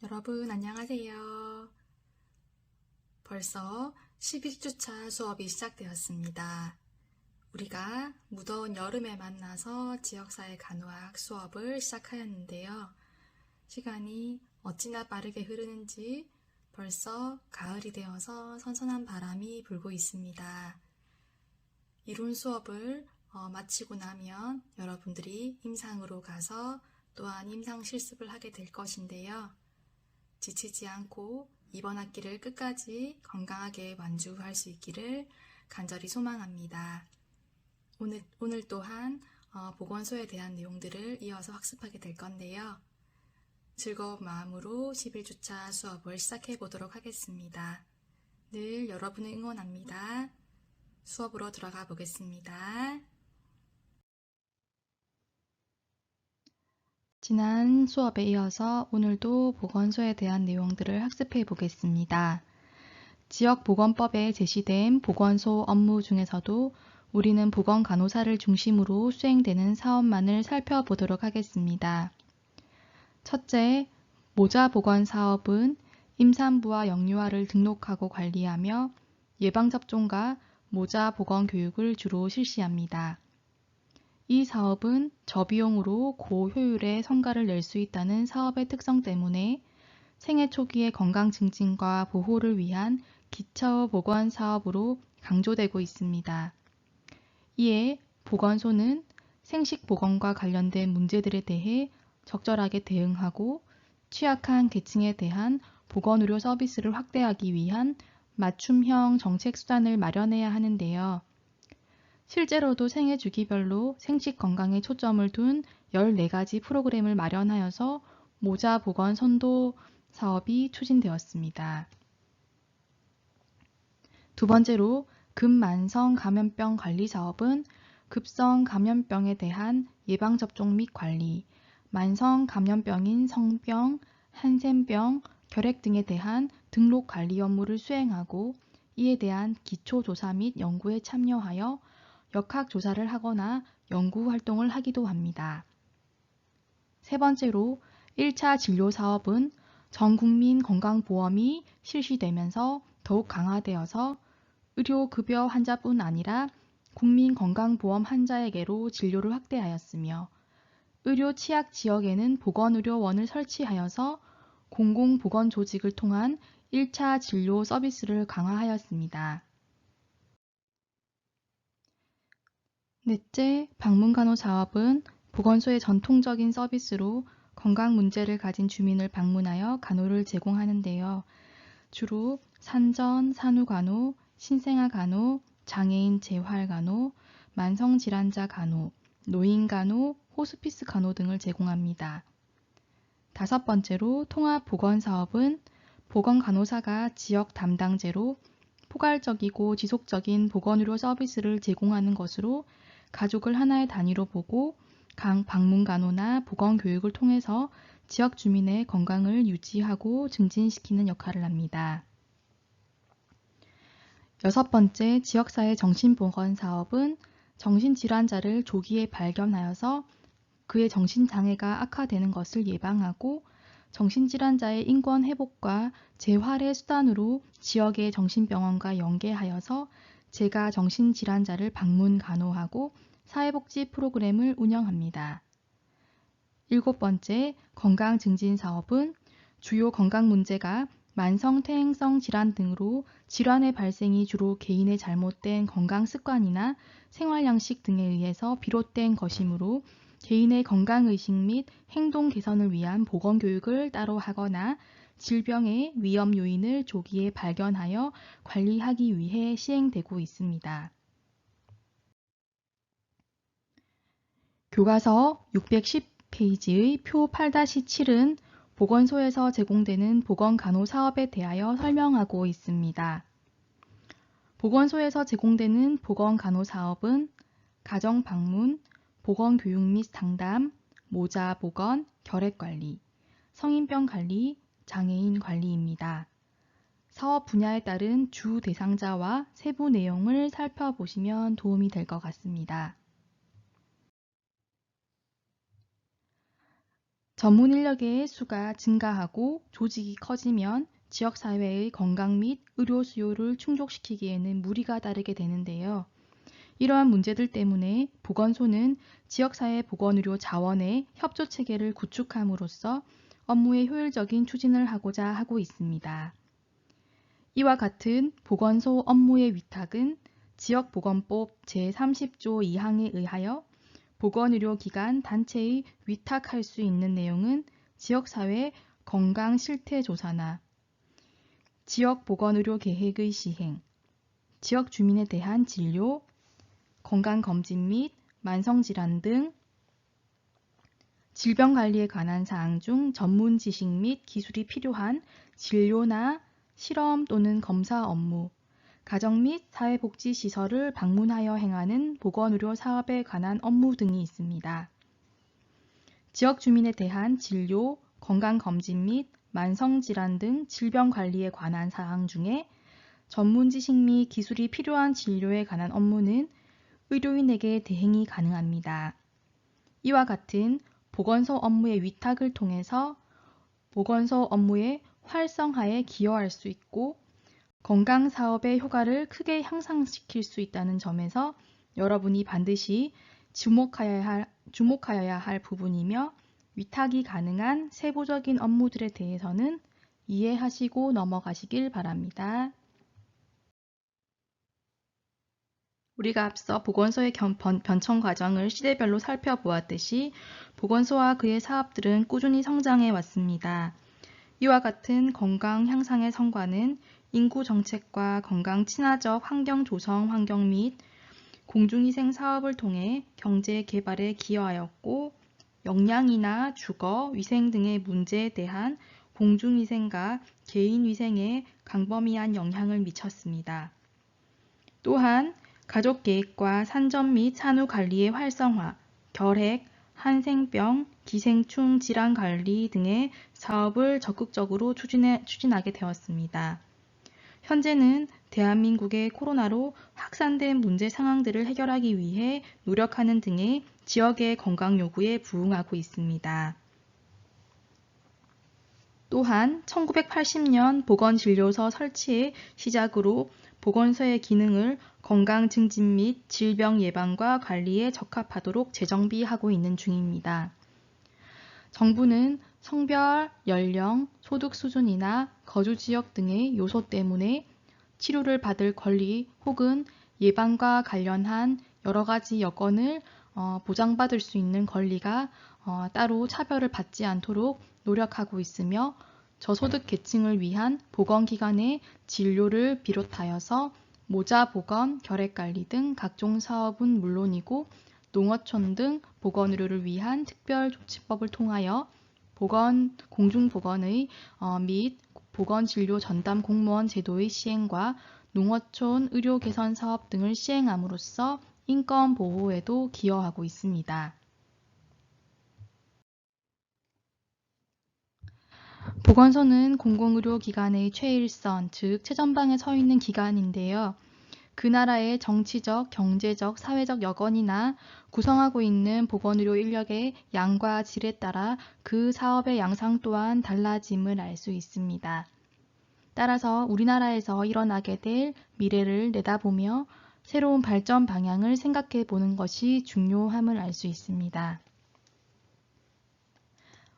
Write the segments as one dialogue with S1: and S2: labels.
S1: 여러분 안녕하세요. 벌써 11주차 수업이 시작되었습니다. 우리가 무더운 여름에 만나서 지역사회 간호학 수업을 시작하였는데요. 시간이 어찌나 빠르게 흐르는지 벌써 가을이 되어서 선선한 바람이 불고 있습니다. 이론 수업을 마치고 나면 여러분들이 임상으로 가서 또한 임상 실습을 하게 될 것인데요. 지치지 않고 이번 학기를 끝까지 건강하게 완주할 수 있기를 간절히 소망합니다. 오늘 또한 보건소에 대한 내용들을 이어서 학습하게 될 건데요. 즐거운 마음으로 11주차 수업을 시작해 보도록 하겠습니다. 늘 여러분을 응원합니다. 수업으로 들어가 보겠습니다.
S2: 지난 수업에 이어서 오늘도 보건소에 대한 내용들을 학습해 보겠습니다. 지역보건법에 제시된 보건소 업무 중에서도 우리는 보건간호사를 중심으로 수행되는 사업만을 살펴보도록 하겠습니다. 첫째, 모자보건사업은 임산부와 영유아를 등록하고 관리하며 예방접종과 모자보건교육을 주로 실시합니다. 이 사업은 저비용으로 고효율의 성과를 낼 수 있다는 사업의 특성 때문에 생애 초기의 건강 증진과 보호를 위한 기초보건 사업으로 강조되고 있습니다. 이에 보건소는 생식보건과 관련된 문제들에 대해 적절하게 대응하고 취약한 계층에 대한 보건의료 서비스를 확대하기 위한 맞춤형 정책 수단을 마련해야 하는데요. 실제로도 생애 주기별로 생식 건강에 초점을 둔 14가지 프로그램을 마련하여서 모자 보건 선도 사업이 추진되었습니다. 두 번째로 급만성 감염병 관리 사업은 급성 감염병에 대한 예방접종 및 관리, 만성 감염병인 성병, 한센병, 결핵 등에 대한 등록 관리 업무를 수행하고 이에 대한 기초조사 및 연구에 참여하여 역학조사를 하거나 연구활동을 하기도 합니다. 세 번째로 1차 진료사업은 전국민 건강보험이 실시되면서 더욱 강화되어서 의료급여 환자뿐 아니라 국민건강보험 환자에게로 진료를 확대하였으며 의료 취약 지역에는 보건의료원을 설치하여서 공공보건조직을 통한 1차 진료 서비스를 강화하였습니다. 넷째, 방문간호 사업은 보건소의 전통적인 서비스로 건강 문제를 가진 주민을 방문하여 간호를 제공하는데요. 주로 산전, 산후간호, 신생아간호, 장애인 재활간호, 만성질환자 간호, 노인간호, 호스피스 간호 등을 제공합니다. 다섯 번째로 통합보건사업은 보건간호사가 지역 담당제로 포괄적이고 지속적인 보건의료 서비스를 제공하는 것으로 가족을 하나의 단위로 보고 각 방문간호나 보건교육을 통해서 지역 주민의 건강을 유지하고 증진시키는 역할을 합니다. 여섯 번째, 지역사회 정신보건사업은 정신질환자를 조기에 발견하여서 그의 정신장애가 악화되는 것을 예방하고 정신질환자의 인권 회복과 재활의 수단으로 지역의 정신병원과 연계하여서 재가 정신질환자를 방문 간호하고 사회복지 프로그램을 운영합니다. 일곱 번째, 건강증진사업은 주요 건강 문제가 만성퇴행성 질환 등으로 질환의 발생이 주로 개인의 잘못된 건강 습관이나 생활양식 등에 의해서 비롯된 것이므로 개인의 건강의식 및 행동 개선을 위한 보건교육을 따로 하거나 질병의 위험 요인을 조기에 발견하여 관리하기 위해 시행되고 있습니다. 교과서 610페이지의 표 8-7은 보건소에서 제공되는 보건간호 사업에 대하여 설명하고 있습니다. 보건소에서 제공되는 보건간호 사업은 가정방문, 보건교육 및 상담, 모자보건, 결핵관리, 성인병 관리, 장애인 관리입니다. 사업 분야에 따른 주 대상자와 세부 내용을 살펴보시면 도움이 될 것 같습니다. 전문 인력의 수가 증가하고 조직이 커지면 지역사회의 건강 및 의료 수요를 충족시키기에는 무리가 따르게 되는데요. 이러한 문제들 때문에 보건소는 지역사회 보건의료 자원의 협조체계를 구축함으로써 업무의 효율적인 추진을 하고자 하고 있습니다. 이와 같은 보건소 업무의 위탁은 지역보건법 제30조 2항에 의하여 보건의료기관 단체의 위탁할 수 있는 내용은 지역사회 건강실태조사나 지역보건의료계획의 시행, 지역 주민에 대한 진료, 건강검진 및 만성질환 등 질병관리에 관한 사항 중 전문 지식 및 기술이 필요한 진료나 실험 또는 검사 업무, 가정 및 사회복지시설을 방문하여 행하는 보건의료 사업에 관한 업무 등이 있습니다. 지역 주민에 대한 진료, 건강검진 및 만성질환 등 질병관리에 관한 사항 중에 전문 지식 및 기술이 필요한 진료에 관한 업무는 의료인에게 대행이 가능합니다. 이와 같은 보건소 업무의 위탁을 통해서 보건소 업무의 활성화에 기여할 수 있고 건강사업의 효과를 크게 향상시킬 수 있다는 점에서 여러분이 반드시 주목하여야 할 부분이며 위탁이 가능한 세부적인 업무들에 대해서는 이해하시고 넘어가시길 바랍니다. 우리가 앞서 보건소의 변천 과정을 시대별로 살펴보았듯이 보건소와 그의 사업들은 꾸준히 성장해 왔습니다. 이와 같은 건강 향상의 성과는 인구 정책과 건강 친화적 환경 조성 환경 및 공중위생 사업을 통해 경제 개발에 기여하였고 영양이나 주거, 위생 등의 문제에 대한 공중위생과 개인위생에 광범위한 영향을 미쳤습니다. 또한 가족계획과 산전 및 산후관리의 활성화, 결핵, 한생병, 기생충 질환관리 등의 사업을 적극적으로 추진하게 되었습니다. 현재는 대한민국의 코로나로 확산된 문제 상황들을 해결하기 위해 노력하는 등의 지역의 건강 요구에 부응하고 있습니다. 또한 1980년 보건진료소 설치의 시작으로 보건소의 기능을 건강 증진 및 질병 예방과 관리에 적합하도록 재정비하고 있는 중입니다. 정부는 성별, 연령, 소득 수준이나 거주 지역 등의 요소 때문에 치료를 받을 권리 혹은 예방과 관련한 여러 가지 여건을 보장받을 수 있는 권리가 따로 차별을 받지 않도록 노력하고 있으며 저소득 계층을 위한 보건기관의 진료를 비롯하여서 모자보건, 결핵관리 등 각종 사업은 물론이고 농어촌 등 보건의료를 위한 특별조치법을 통하여 공중보건의 및 보건진료 전담 공무원 제도의 시행과 농어촌 의료 개선 사업 등을 시행함으로써 인권 보호에도 기여하고 있습니다. 보건소는 공공의료기관의 최일선, 즉 최전방에 서 있는 기관인데요. 그 나라의 정치적, 경제적, 사회적 여건이나 구성하고 있는 보건의료 인력의 양과 질에 따라 그 사업의 양상 또한 달라짐을 알 수 있습니다. 따라서 우리나라에서 일어나게 될 미래를 내다보며 새로운 발전 방향을 생각해 보는 것이 중요함을 알 수 있습니다.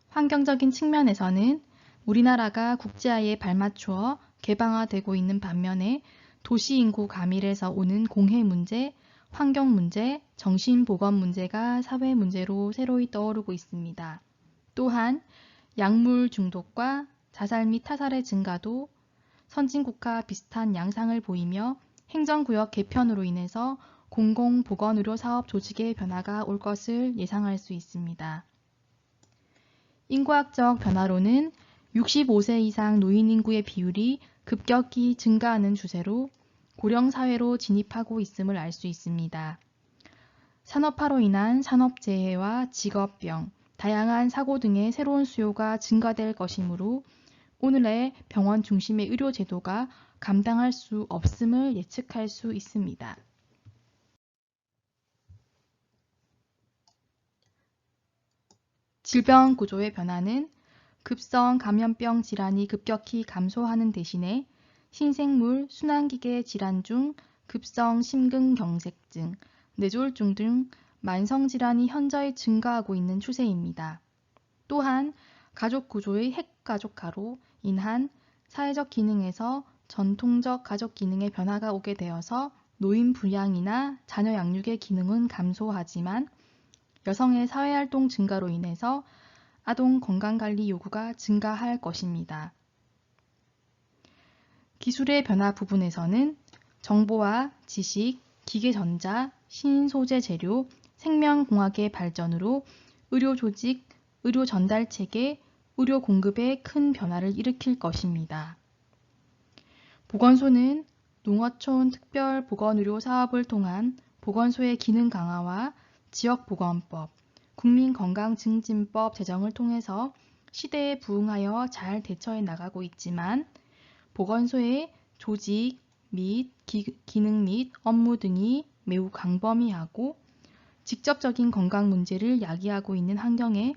S2: 환경적인 측면에서는 우리나라가 국제화에 발맞추어 개방화되고 있는 반면에 도시 인구 가밀에서 오는 공해 문제, 환경 문제, 정신보건 문제가 사회 문제로 새로이 떠오르고 있습니다. 또한 약물 중독과 자살 및 타살의 증가도 선진국과 비슷한 양상을 보이며 행정구역 개편으로 인해서 공공보건의료 사업 조직의 변화가 올 것을 예상할 수 있습니다. 인구학적 변화로는 65세 이상 노인 인구의 비율이 급격히 증가하는 추세로 고령사회로 진입하고 있음을 알 수 있습니다. 산업화로 인한 산업재해와 직업병, 다양한 사고 등의 새로운 수요가 증가될 것이므로 오늘의 병원 중심의 의료제도가 감당할 수 없음을 예측할 수 있습니다. 질병 구조의 변화는 급성 감염병 질환이 급격히 감소하는 대신에 신생물 순환기계 질환 중 급성 심근경색증, 뇌졸중 등 만성질환이 현저히 증가하고 있는 추세입니다. 또한 가족 구조의 핵가족화로 인한 사회적 기능에서 전통적 가족 기능의 변화가 오게 되어서 노인 부양이나 자녀 양육의 기능은 감소하지만 여성의 사회활동 증가로 인해서 아동 건강관리 요구가 증가할 것입니다. 기술의 변화 부분에서는 정보와 지식, 기계전자, 신소재 재료, 생명공학의 발전으로 의료 조직, 의료 전달 체계, 의료 공급에 큰 변화를 일으킬 것입니다. 보건소는 농어촌 특별보건의료 사업을 통한 보건소의 기능 강화와 지역보건법, 국민건강증진법 제정을 통해서 시대에 부응하여 잘 대처해 나가고 있지만 보건소의 조직 및 기능 및 업무 등이 매우 광범위하고 직접적인 건강 문제를 야기하고 있는 환경에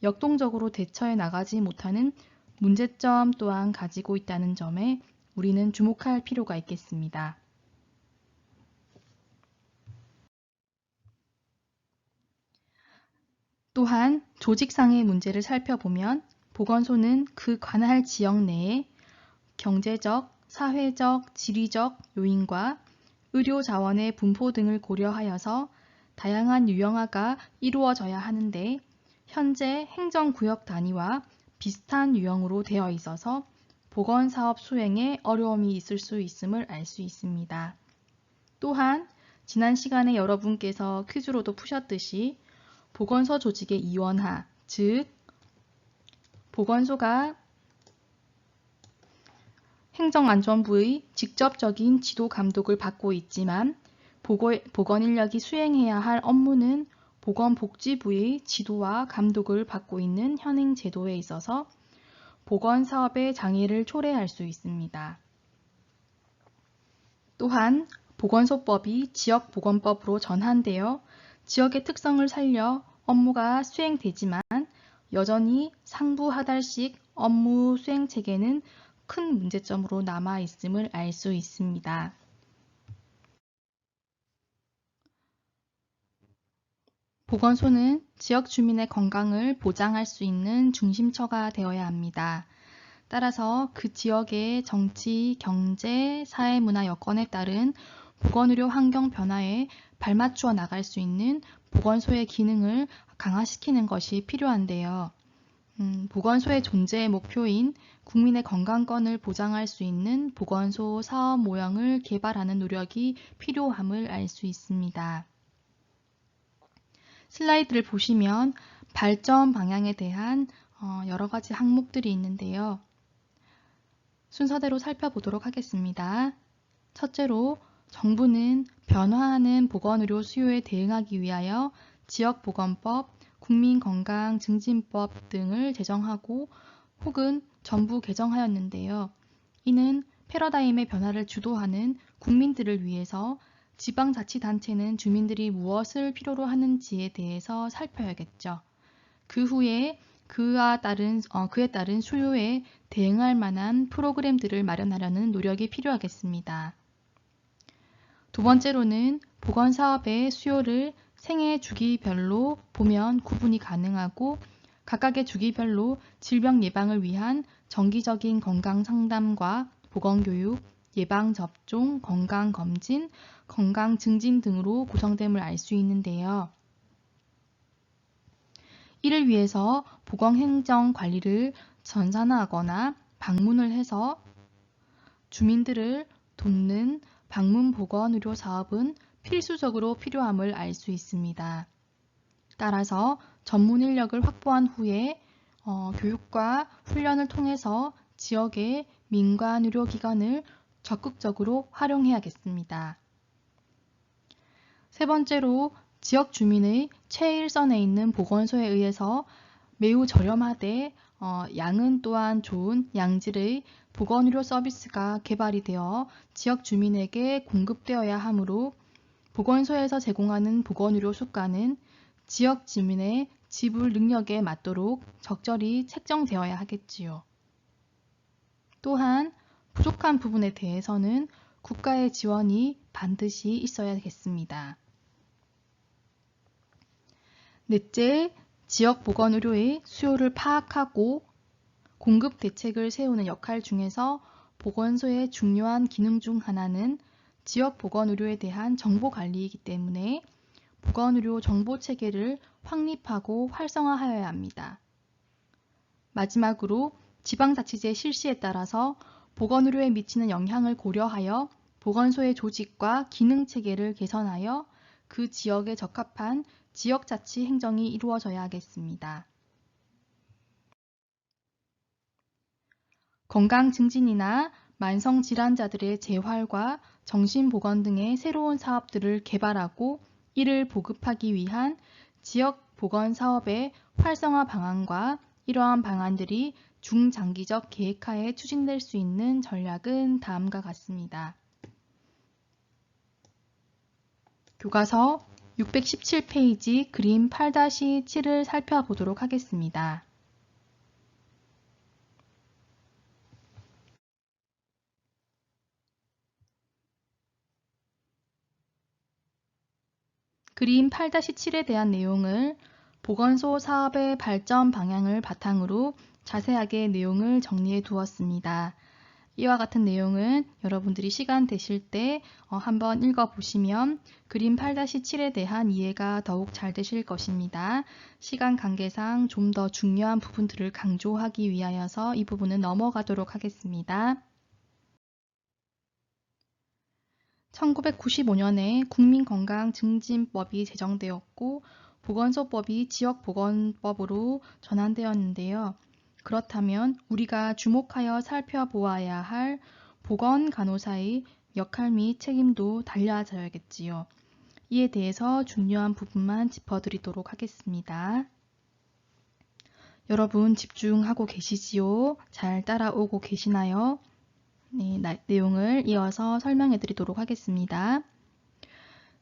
S2: 역동적으로 대처해 나가지 못하는 문제점 또한 가지고 있다는 점에 우리는 주목할 필요가 있겠습니다. 또한 조직상의 문제를 살펴보면 보건소는 그 관할 지역 내에 경제적, 사회적, 지리적 요인과 의료 자원의 분포 등을 고려하여서 다양한 유형화가 이루어져야 하는데 현재 행정구역 단위와 비슷한 유형으로 되어 있어서 보건사업 수행에 어려움이 있을 수 있음을 알 수 있습니다. 또한 지난 시간에 여러분께서 퀴즈로도 푸셨듯이 보건소 조직의 이원화, 즉 보건소가 행정안전부의 직접적인 지도 감독을 받고 있지만 보건인력이 수행해야 할 업무는 보건복지부의 지도와 감독을 받고 있는 현행 제도에 있어서 보건사업의 장애를 초래할 수 있습니다. 또한 보건소법이 지역보건법으로 전환되어 지역의 특성을 살려 업무가 수행되지만 여전히 상부하달식 업무 수행 체계는 큰 문제점으로 남아 있음을 알 수 있습니다. 보건소는 지역 주민의 건강을 보장할 수 있는 중심처가 되어야 합니다. 따라서 그 지역의 정치, 경제, 사회문화 여건에 따른 보건의료 환경 변화에 발맞추어 나갈 수 있는 보건소의 기능을 강화시키는 것이 필요한데요. 보건소의 존재의 목표인 국민의 건강권을 보장할 수 있는 보건소 사업 모형을 개발하는 노력이 필요함을 알 수 있습니다. 슬라이드를 보시면 발전 방향에 대한 여러 가지 항목들이 있는데요. 순서대로 살펴보도록 하겠습니다. 첫째로 정부는 변화하는 보건의료 수요에 대응하기 위하여 지역보건법, 국민건강증진법 등을 제정하고 혹은 전부 개정하였는데요. 이는 패러다임의 변화를 주도하는 국민들을 위해서 지방자치단체는 주민들이 무엇을 필요로 하는지에 대해서 살펴야겠죠. 그 후에 그에 따른 수요에 대응할 만한 프로그램들을 마련하려는 노력이 필요하겠습니다. 두 번째로는 보건사업의 수요를 생애 주기별로 보면 구분이 가능하고 각각의 주기별로 질병 예방을 위한 정기적인 건강상담과 보건교육, 예방접종, 건강검진, 건강증진 등으로 구성됨을 알 수 있는데요. 이를 위해서 보건행정관리를 전산화하거나 방문을 해서 주민들을 돕는 방문보건의료 사업은 필수적으로 필요함을 알 수 있습니다. 따라서 전문 인력을 확보한 후에 교육과 훈련을 통해서 지역의 민간 의료기관을 적극적으로 활용해야겠습니다. 세 번째로 지역 주민의 최일선에 있는 보건소에 의해서 매우 저렴하되 양은 또한 좋은 양질의 보건의료 서비스가 개발이 되어 지역 주민에게 공급되어야 하므로 보건소에서 제공하는 보건의료 수가는 지역 주민의 지불 능력에 맞도록 적절히 책정되어야 하겠지요. 또한 부족한 부분에 대해서는 국가의 지원이 반드시 있어야겠습니다. 넷째, 지역보건의료의 수요를 파악하고 공급 대책을 세우는 역할 중에서 보건소의 중요한 기능 중 하나는 지역보건의료에 대한 정보관리이기 때문에 보건의료 정보체계를 확립하고 활성화하여야 합니다. 마지막으로 지방자치제 실시에 따라서 보건의료에 미치는 영향을 고려하여 보건소의 조직과 기능체계를 개선하여 그 지역에 적합한 지역자치 행정이 이루어져야 하겠습니다. 건강 증진이나 만성질환자들의 재활과 정신보건 등의 새로운 사업들을 개발하고 이를 보급하기 위한 지역보건사업의 활성화 방안과 이러한 방안들이 중장기적 계획하에 추진될 수 있는 전략은 다음과 같습니다. 교과서 617페이지 그림 8-7을 살펴보도록 하겠습니다. 그림 8-7에 대한 내용을 보건소 사업의 발전 방향을 바탕으로 자세하게 내용을 정리해 두었습니다. 이와 같은 내용은 여러분들이 시간 되실 때 한번 읽어보시면 그림 8-7에 대한 이해가 더욱 잘 되실 것입니다. 시간 관계상 좀 더 중요한 부분들을 강조하기 위하여서 이 부분은 넘어가도록 하겠습니다. 1995년에 국민건강증진법이 제정되었고 보건소법이 지역보건법으로 전환되었는데요. 그렇다면 우리가 주목하여 살펴보아야 할 보건간호사의 역할 및 책임도 달라져야겠지요. 이에 대해서 중요한 부분만 짚어드리도록 하겠습니다. 여러분 집중하고 계시지요? 잘 따라오고 계시나요? 네, 내용을 이어서 설명해 드리도록 하겠습니다.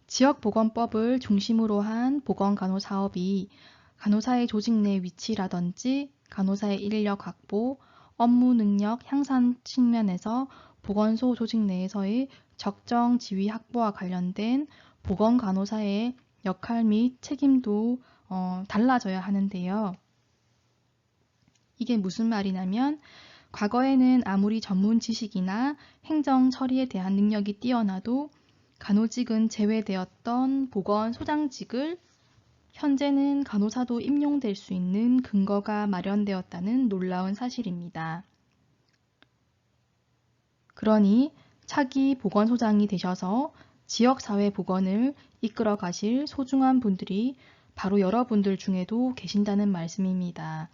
S2: 지역보건법을 중심으로 한 보건간호사업이 간호사의 조직 내 위치라든지 간호사의 인력 확보, 업무 능력 향상 측면에서 보건소 조직 내에서의 적정 지위 확보와 관련된 보건간호사의 역할 및 책임도 달라져야 하는데요. 이게 무슨 말이냐면 과거에는 아무리 전문 지식이나 행정 처리에 대한 능력이 뛰어나도 간호직은 제외되었던 보건소장직을 현재는 간호사도 임용될 수 있는 근거가 마련되었다는 놀라운 사실입니다. 그러니 차기 보건소장이 되셔서 지역사회 보건을 이끌어 가실 소중한 분들이 바로 여러분들 중에도 계신다는 말씀입니다.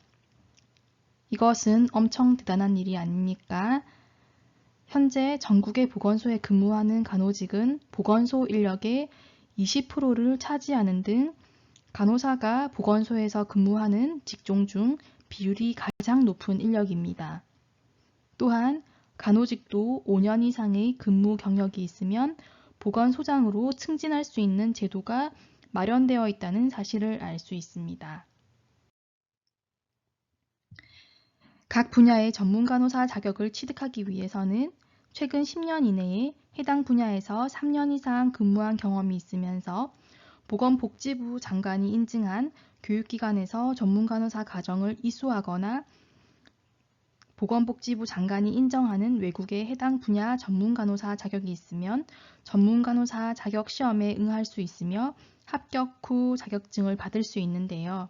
S2: 이것은 엄청 대단한 일이 아닙니까? 현재 전국의 보건소에 근무하는 간호직은 보건소 인력의 20%를 차지하는 등 간호사가 보건소에서 근무하는 직종 중 비율이 가장 높은 인력입니다. 또한 간호직도 5년 이상의 근무 경력이 있으면 보건소장으로 승진할 수 있는 제도가 마련되어 있다는 사실을 알 수 있습니다. 각 분야의 전문 간호사 자격을 취득하기 위해서는 최근 10년 이내에 해당 분야에서 3년 이상 근무한 경험이 있으면서 보건복지부 장관이 인증한 교육기관에서 전문 간호사 과정을 이수하거나 보건복지부 장관이 인정하는 외국의 해당 분야 전문 간호사 자격이 있으면 전문 간호사 자격 시험에 응할 수 있으며 합격 후 자격증을 받을 수 있는데요.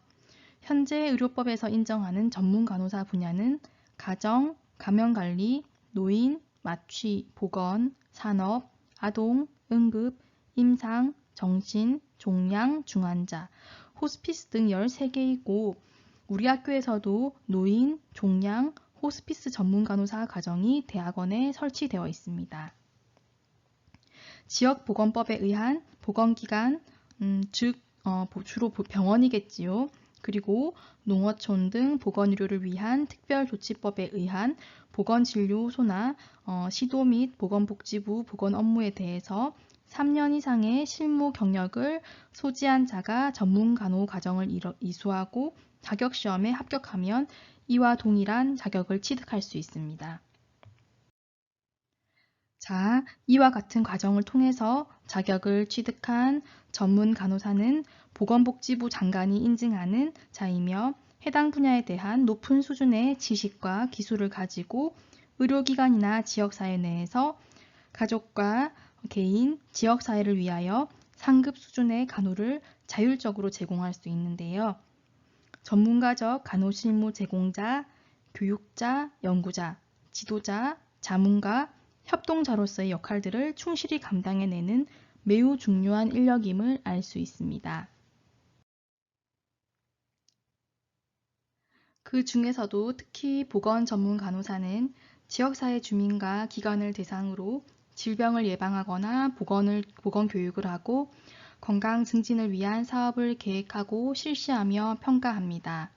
S2: 현재 의료법에서 인정하는 전문 간호사 분야는 가정, 감염관리, 노인, 마취, 보건, 산업, 아동, 응급, 임상, 정신, 종양, 중환자, 호스피스 등 13개이고 우리 학교에서도 노인, 종양, 호스피스 전문 간호사 과정이 대학원에 설치되어 있습니다. 지역보건법에 의한 보건기관, 즉 주로 병원이겠지요. 그리고 농어촌 등 보건의료를 위한 특별조치법에 의한 보건진료소나 시도 및 보건복지부 보건 업무에 대해서 3년 이상의 실무 경력을 소지한 자가 전문 간호 과정을 이수하고 자격시험에 합격하면 이와 동일한 자격을 취득할 수 있습니다. 자, 이와 같은 과정을 통해서 자격을 취득한 전문 간호사는 보건복지부 장관이 인증하는 자이며 해당 분야에 대한 높은 수준의 지식과 기술을 가지고 의료기관이나 지역사회 내에서 가족과 개인, 지역사회를 위하여 상급 수준의 간호를 자율적으로 제공할 수 있는데요. 전문가적 간호실무 제공자, 교육자, 연구자, 지도자, 자문가, 협동자로서의 역할들을 충실히 감당해내는 매우 중요한 인력임을 알 수 있습니다. 그 중에서도 특히 보건 전문 간호사는 지역사회 주민과 기관을 대상으로 질병을 예방하거나 보건 교육을 하고 건강 증진을 위한 사업을 계획하고 실시하며 평가합니다.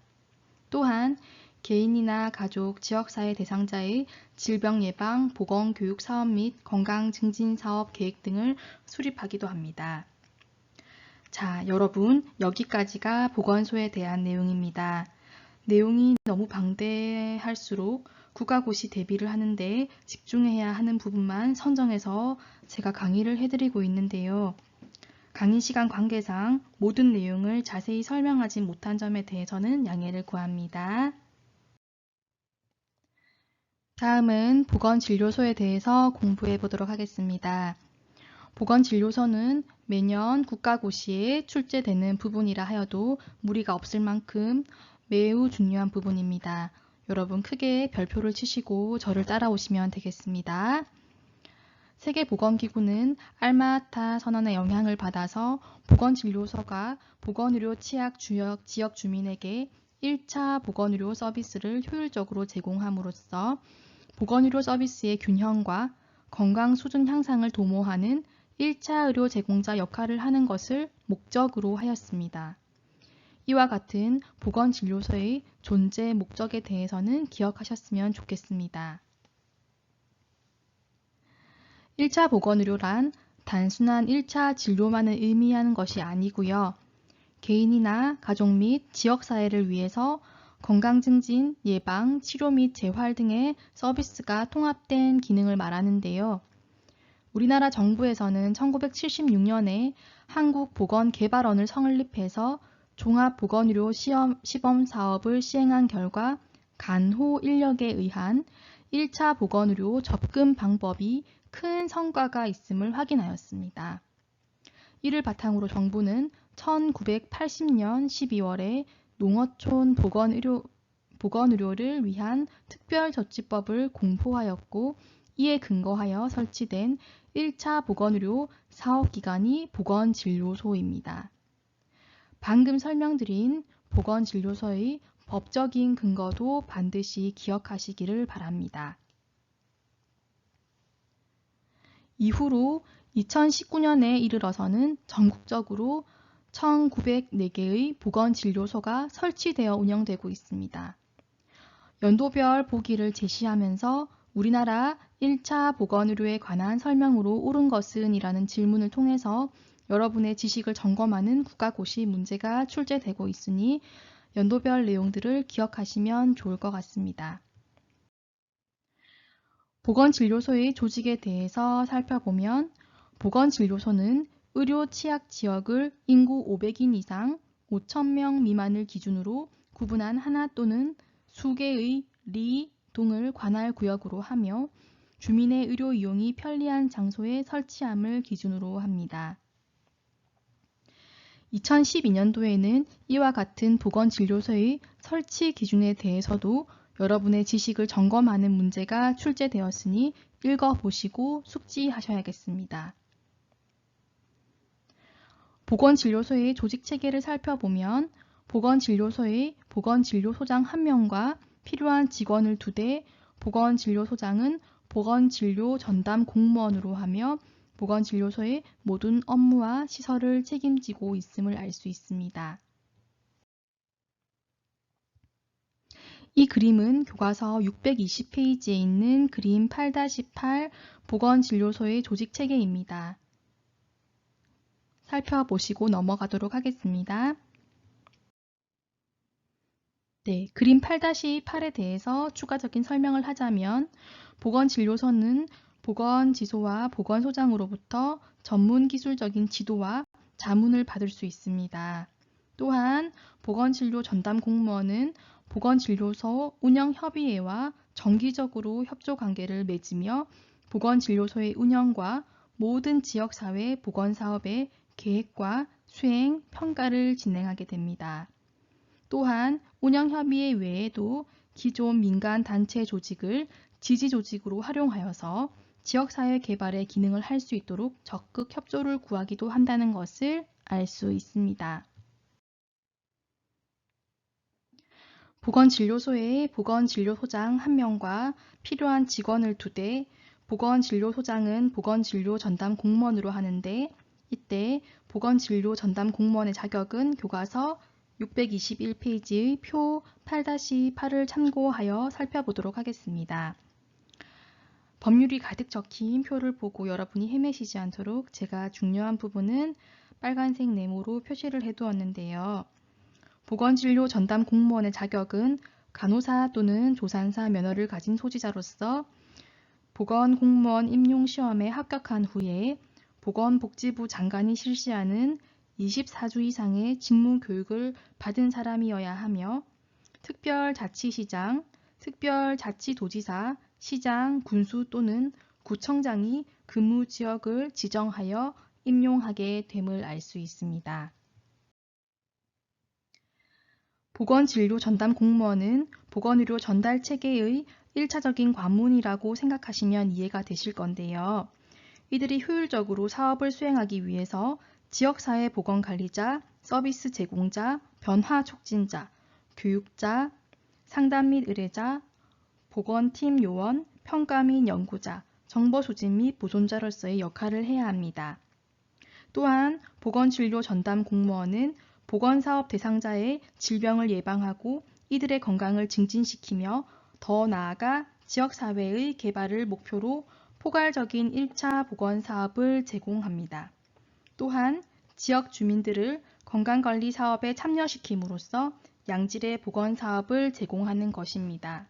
S2: 또한 개인이나 가족, 지역사회 대상자의 질병 예방, 보건 교육 사업 및 건강 증진 사업 계획 등을 수립하기도 합니다. 자, 여러분, 여기까지가 보건소에 대한 내용입니다. 내용이 너무 방대할수록 국가고시 대비를 하는데 집중해야 하는 부분만 선정해서 제가 강의를 해드리고 있는데요. 강의 시간 관계상 모든 내용을 자세히 설명하지 못한 점에 대해서는 양해를 구합니다. 다음은 보건진료소에 대해서 공부해 보도록 하겠습니다. 보건진료소는 매년 국가고시에 출제되는 부분이라 하여도 무리가 없을 만큼 매우 중요한 부분입니다. 여러분 크게 별표를 치시고 저를 따라오시면 되겠습니다. 세계보건기구는 알마아타 선언의 영향을 받아서 보건진료소가 보건의료 취약 지역 주민에게 1차 보건의료 서비스를 효율적으로 제공함으로써 보건의료 서비스의 균형과 건강 수준 향상을 도모하는 1차 의료 제공자 역할을 하는 것을 목적으로 하였습니다. 이와 같은 보건진료소의 존재 목적에 대해서는 기억하셨으면 좋겠습니다. 1차 보건의료란 단순한 1차 진료만을 의미하는 것이 아니고요. 개인이나 가족 및 지역사회를 위해서 건강증진, 예방, 치료 및 재활 등의 서비스가 통합된 기능을 말하는데요. 우리나라 정부에서는 1976년에 한국보건개발원을 설립해서 종합보건의료 시범사업을 시행한 결과 간호 인력에 의한 1차 보건의료 접근 방법이 큰 성과가 있음을 확인하였습니다. 이를 바탕으로 정부는 1980년 12월에 농어촌 보건의료를 위한 특별조치법을 공포하였고 이에 근거하여 설치된 1차 보건의료 사업기관이 보건진료소입니다. 방금 설명드린 보건진료소의 법적인 근거도 반드시 기억하시기를 바랍니다. 이후로 2019년에 이르러서는 전국적으로 1904개의 보건진료소가 설치되어 운영되고 있습니다. 연도별 보기를 제시하면서 우리나라 1차 보건의료에 관한 설명으로 옳은 것은? 이라는 질문을 통해서 여러분의 지식을 점검하는 국가고시 문제가 출제되고 있으니 연도별 내용들을 기억하시면 좋을 것 같습니다. 보건진료소의 조직에 대해서 살펴보면 보건진료소는 의료 취약 지역을 인구 500인 이상 5,000명 미만을 기준으로 구분한 하나 또는 수개의 리, 동을 관할 구역으로 하며 주민의 의료 이용이 편리한 장소에 설치함을 기준으로 합니다. 2012년도에는 이와 같은 보건진료소의 설치 기준에 대해서도 여러분의 지식을 점검하는 문제가 출제되었으니 읽어보시고 숙지하셔야겠습니다. 보건진료소의 조직체계를 살펴보면 보건진료소의 보건진료소장 1명과 필요한 직원을 2대, 보건진료소장은 보건진료 전담 공무원으로 하며 보건진료소의 모든 업무와 시설을 책임지고 있음을 알 수 있습니다. 이 그림은 교과서 620페이지에 있는 그림 8-8 보건진료소의 조직체계입니다. 살펴보시고 넘어가도록 하겠습니다. 네, 그림 8-8에 대해서 추가적인 설명을 하자면 보건진료소는 보건지소와 보건소장으로부터 전문 기술적인 지도와 자문을 받을 수 있습니다. 또한 보건진료 전담 공무원은 보건진료소 운영협의회와 정기적으로 협조관계를 맺으며 보건진료소의 운영과 모든 지역사회 보건사업의 계획과 수행, 평가를 진행하게 됩니다. 또한 운영협의회 외에도 기존 민간 단체 조직을 지지조직으로 활용하여서 지역사회 개발의 기능을 할 수 있도록 적극 협조를 구하기도 한다는 것을 알 수 있습니다. 보건진료소에 보건진료소장 1명과 필요한 직원을 두되 보건진료소장은 보건진료 전담 공무원으로 하는데 이때 보건진료 전담 공무원의 자격은 교과서 621페이지의 표 8-8을 참고하여 살펴보도록 하겠습니다. 법률이 가득 적힌 표를 보고 여러분이 헤매시지 않도록 제가 중요한 부분은 빨간색 네모로 표시를 해두었는데요. 보건진료 전담 공무원의 자격은 간호사 또는 조산사 면허를 가진 소지자로서 보건공무원 임용시험에 합격한 후에 보건복지부 장관이 실시하는 24주 이상의 직무교육을 받은 사람이어야 하며 특별자치시장, 특별자치도지사, 시장, 군수 또는 구청장이 근무지역을 지정하여 임용하게 됨을 알 수 있습니다. 보건진료 전담 공무원은 보건의료 전달 체계의 1차적인 관문이라고 생각하시면 이해가 되실 건데요. 이들이 효율적으로 사업을 수행하기 위해서 지역사회 보건관리자, 서비스 제공자, 변화 촉진자, 교육자, 상담 및 의뢰자, 보건팀 요원, 평가 및 연구자, 정보 수집 및 보존자로서의 역할을 해야 합니다. 또한 보건진료 전담 공무원은 보건사업 대상자의 질병을 예방하고 이들의 건강을 증진시키며 더 나아가 지역사회의 개발을 목표로 포괄적인 1차 보건사업을 제공합니다. 또한 지역 주민들을 건강관리 사업에 참여시킴으로써 양질의 보건사업을 제공하는 것입니다.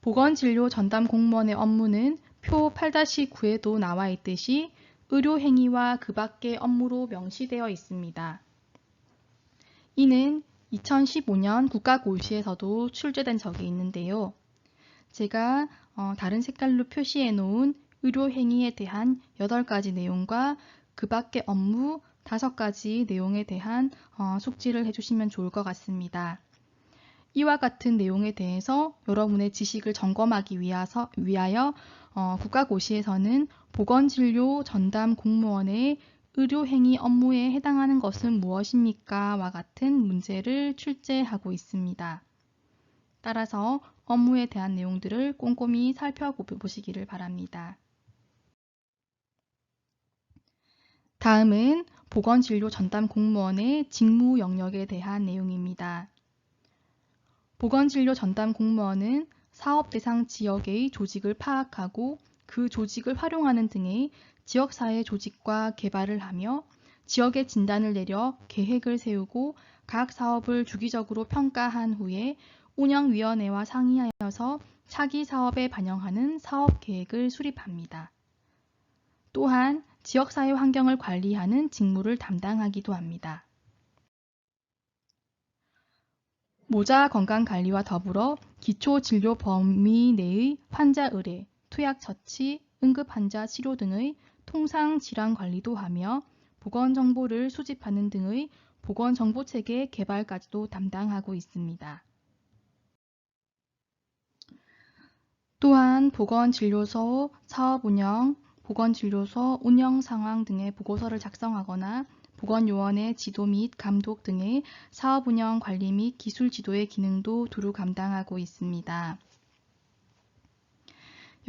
S2: 보건진료 전담 공무원의 업무는 표 8-9에도 나와 있듯이 의료행위와 그 밖의 업무로 명시되어 있습니다. 이는 2015년 국가고시에서도 출제된 적이 있는데요. 제가 다른 색깔로 표시해 놓은 의료행위에 대한 8가지 내용과 그 밖의 업무 5가지 내용에 대한 숙지를 해주시면 좋을 것 같습니다. 이와 같은 내용에 대해서 여러분의 지식을 점검하기 위하여 국가고시에서는 보건진료 전담 공무원의 의료행위 업무에 해당하는 것은 무엇입니까? 와 같은 문제를 출제하고 있습니다. 따라서 업무에 대한 내용들을 꼼꼼히 살펴보시기를 바랍니다. 다음은 보건진료 전담 공무원의 직무 영역에 대한 내용입니다. 보건진료 전담 공무원은 사업 대상 지역의 조직을 파악하고 그 조직을 활용하는 등의 지역사회 조직과 개발을 하며 지역의 진단을 내려 계획을 세우고 각 사업을 주기적으로 평가한 후에 운영위원회와 상의하여서 차기 사업에 반영하는 사업 계획을 수립합니다. 또한 지역사회 환경을 관리하는 직무를 담당하기도 합니다. 모자 건강관리와 더불어 기초진료 범위 내의 환자 의뢰, 투약 처치, 응급환자 치료 등의 통상질환관리도 하며 보건정보를 수집하는 등의 보건정보체계 개발까지도 담당하고 있습니다. 또한 보건진료소 사업운영, 보건진료소 운영상황 등의 보고서를 작성하거나 보건요원의 지도 및 감독 등의 사업운영 관리 및 기술 지도의 기능도 두루 감당하고 있습니다.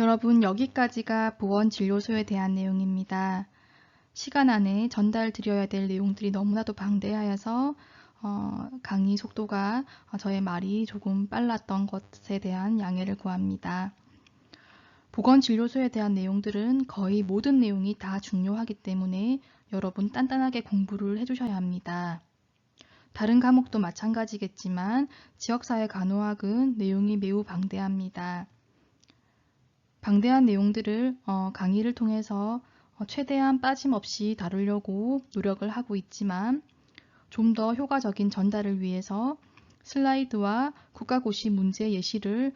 S2: 여러분, 여기까지가 보건진료소에 대한 내용입니다. 시간 안에 전달드려야 될 내용들이 너무나도 방대하여서 강의 속도가 저의 말이 조금 빨랐던 것에 대한 양해를 구합니다. 보건진료소에 대한 내용들은 거의 모든 내용이 다 중요하기 때문에 여러분 단단하게 공부를 해주셔야 합니다. 다른 과목도 마찬가지겠지만 지역사회 간호학은 내용이 매우 방대합니다. 방대한 내용들을 강의를 통해서 최대한 빠짐없이 다루려고 노력을 하고 있지만 좀 더 효과적인 전달을 위해서 슬라이드와 국가고시 문제 예시를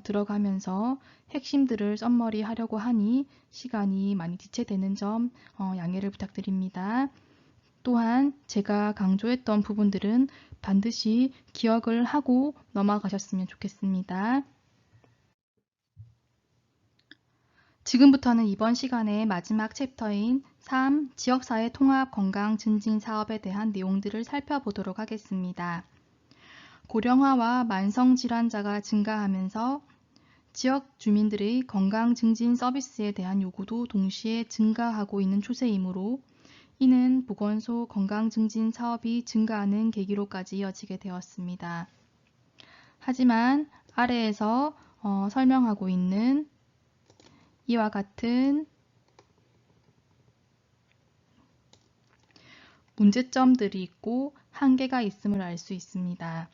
S2: 들어가면서 핵심들을 썸머리 하려고 하니 시간이 많이 지체되는 점 양해를 부탁드립니다. 또한 제가 강조했던 부분들은 반드시 기억을 하고 넘어가셨으면 좋겠습니다. 지금부터는 이번 시간의 마지막 챕터인 3. 지역사회 통합 건강 증진 사업에 대한 내용들을 살펴보도록 하겠습니다. 고령화와 만성질환자가 증가하면서 지역 주민들의 건강 증진 서비스에 대한 요구도 동시에 증가하고 있는 추세이므로 이는 보건소 건강 증진 사업이 증가하는 계기로까지 이어지게 되었습니다. 하지만 아래에서 설명하고 있는 이와 같은 문제점들이 있고 한계가 있음을 알 수 있습니다.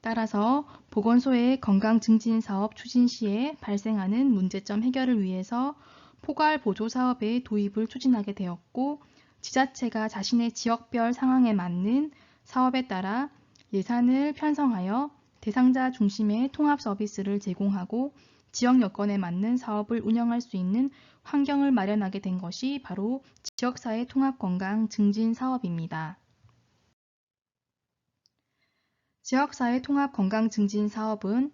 S2: 따라서 보건소의 건강 증진 사업 추진 시에 발생하는 문제점 해결을 위해서 포괄 보조 사업의 도입을 추진하게 되었고 지자체가 자신의 지역별 상황에 맞는 사업에 따라 예산을 편성하여 대상자 중심의 통합 서비스를 제공하고 지역 여건에 맞는 사업을 운영할 수 있는 환경을 마련하게 된 것이 바로 지역사회 통합 건강 증진 사업입니다. 지역사회 통합 건강 증진 사업은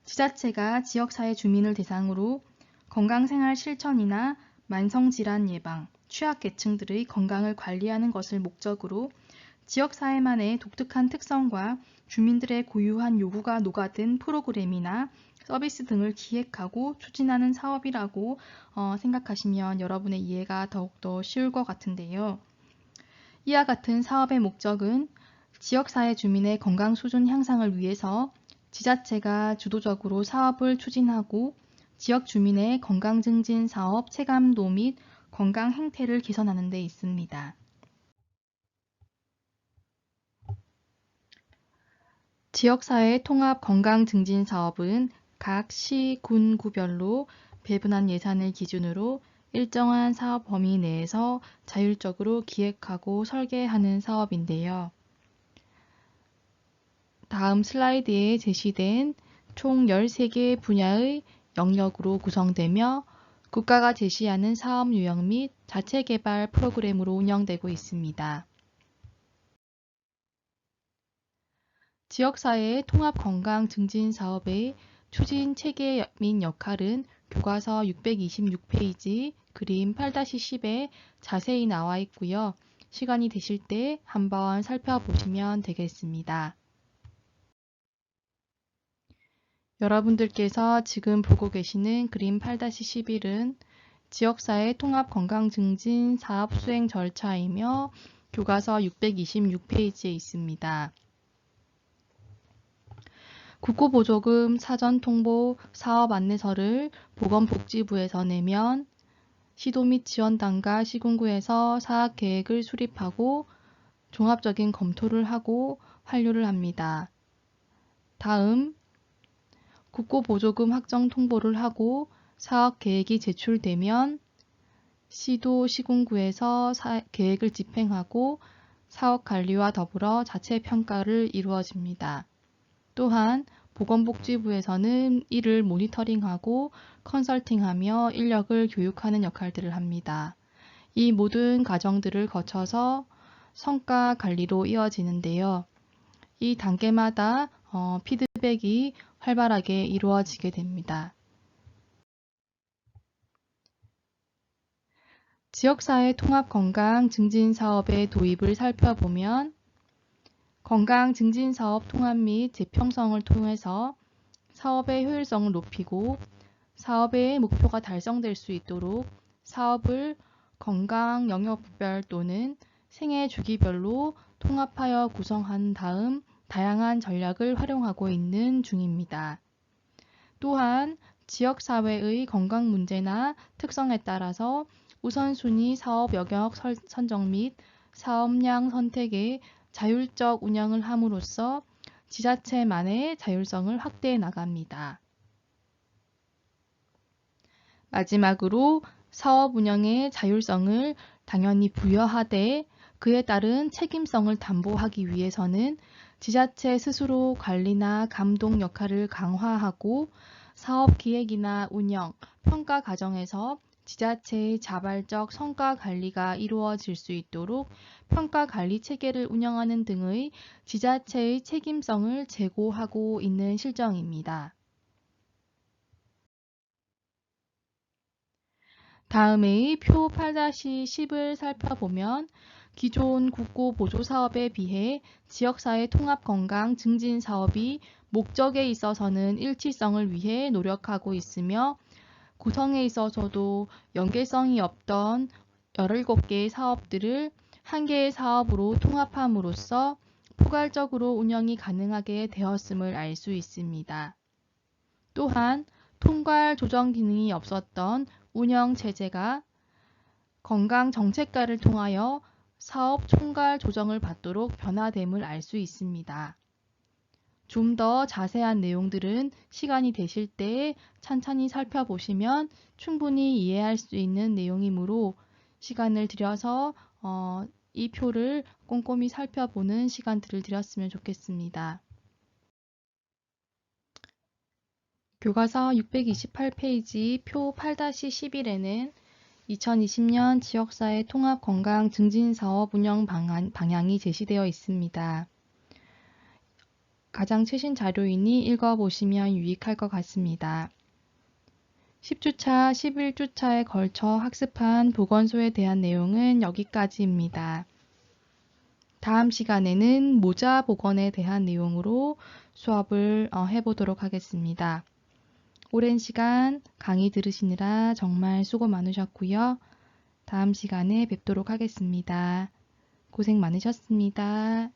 S2: 지자체가 지역사회 주민을 대상으로 건강생활 실천이나 만성질환 예방, 취약계층들의 건강을 관리하는 것을 목적으로 지역사회만의 독특한 특성과 주민들의 고유한 요구가 녹아든 프로그램이나 서비스 등을 기획하고 추진하는 사업이라고 생각하시면 여러분의 이해가 더욱더 쉬울 것 같은데요. 이와 같은 사업의 목적은 지역사회 주민의 건강 수준 향상을 위해서 지자체가 주도적으로 사업을 추진하고 지역 주민의 건강 증진 사업 체감도 및 건강 행태를 개선하는 데 있습니다. 지역사회 통합 건강 증진 사업은 각 시, 군, 구별로 배분한 예산을 기준으로 일정한 사업 범위 내에서 자율적으로 기획하고 설계하는 사업인데요. 다음 슬라이드에 제시된 총 13개 분야의 영역으로 구성되며 국가가 제시하는 사업 유형 및 자체 개발 프로그램으로 운영되고 있습니다. 지역사회의 통합 건강 증진 사업의 추진 체계 및 역할은 교과서 626페이지 그림 8-10에 자세히 나와 있고요. 시간이 되실 때 한번 살펴보시면 되겠습니다. 여러분들께서 지금 보고 계시는 그림 8-11은 지역사회 통합 건강 증진 사업 수행 절차이며 교과서 626페이지에 있습니다. 국고보조금 사전 통보 사업 안내서를 보건복지부에서 내면 시도 및 지원단과 시군구에서 사업 계획을 수립하고 종합적인 검토를 하고 환류를 합니다. 다음 국고보조금 확정 통보를 하고 사업 계획이 제출되면 시도 시군구에서 계획을 집행하고 사업 관리와 더불어 자체 평가를 이루어집니다. 또한 보건복지부에서는 이를 모니터링하고 컨설팅하며 인력을 교육하는 역할들을 합니다. 이 모든 과정들을 거쳐서 성과 관리로 이어지는데요. 이 단계마다 피드백이 활발하게 이루어지게 됩니다. 지역사회 통합 건강 증진 사업의 도입을 살펴보면 건강 증진 사업 통합 및 재평성을 통해서 사업의 효율성을 높이고 사업의 목표가 달성될 수 있도록 사업을 건강 영역별 또는 생애 주기별로 통합하여 구성한 다음 다양한 전략을 활용하고 있는 중입니다. 또한 지역사회의 건강 문제나 특성에 따라서 우선순위 사업 영역 선정 및 사업량 선택의 자율적 운영을 함으로써 지자체만의 자율성을 확대해 나갑니다. 마지막으로 사업 운영의 자율성을 당연히 부여하되 그에 따른 책임성을 담보하기 위해서는 지자체 스스로 관리나 감독 역할을 강화하고 사업 기획이나 운영, 평가 과정에서 지자체의 자발적 성과 관리가 이루어질 수 있도록 평가 관리 체계를 운영하는 등의 지자체의 책임성을 제고하고 있는 실정입니다. 다음의 표 8-10을 살펴보면 기존 국고 보조 사업에 비해 지역사회 통합 건강 증진 사업이 목적에 있어서는 일치성을 위해 노력하고 있으며 구성에 있어서도 연계성이 없던 17개의 사업들을 한 개의 사업으로 통합함으로써 포괄적으로 운영이 가능하게 되었음을 알 수 있습니다. 또한 통괄 조정 기능이 없었던 운영 체제가 건강 정책과를 통하여 사업 총괄 조정을 받도록 변화됨을 알 수 있습니다. 좀 더 자세한 내용들은 시간이 되실 때 찬찬히 살펴보시면 충분히 이해할 수 있는 내용이므로 시간을 들여서 이 표를 꼼꼼히 살펴보는 시간들을 드렸으면 좋겠습니다. 교과서 628페이지 표 8-11에는 2020년 지역사회 통합 건강 증진 사업 운영 방향이 제시되어 있습니다. 가장 최신 자료이니 읽어보시면 유익할 것 같습니다. 10주차, 11주차에 걸쳐 학습한 보건소에 대한 내용은 여기까지입니다. 다음 시간에는 모자 보건에 대한 내용으로 수업을 해보도록 하겠습니다. 오랜 시간 강의 들으시느라 정말 수고 많으셨고요. 다음 시간에 뵙도록 하겠습니다. 고생 많으셨습니다.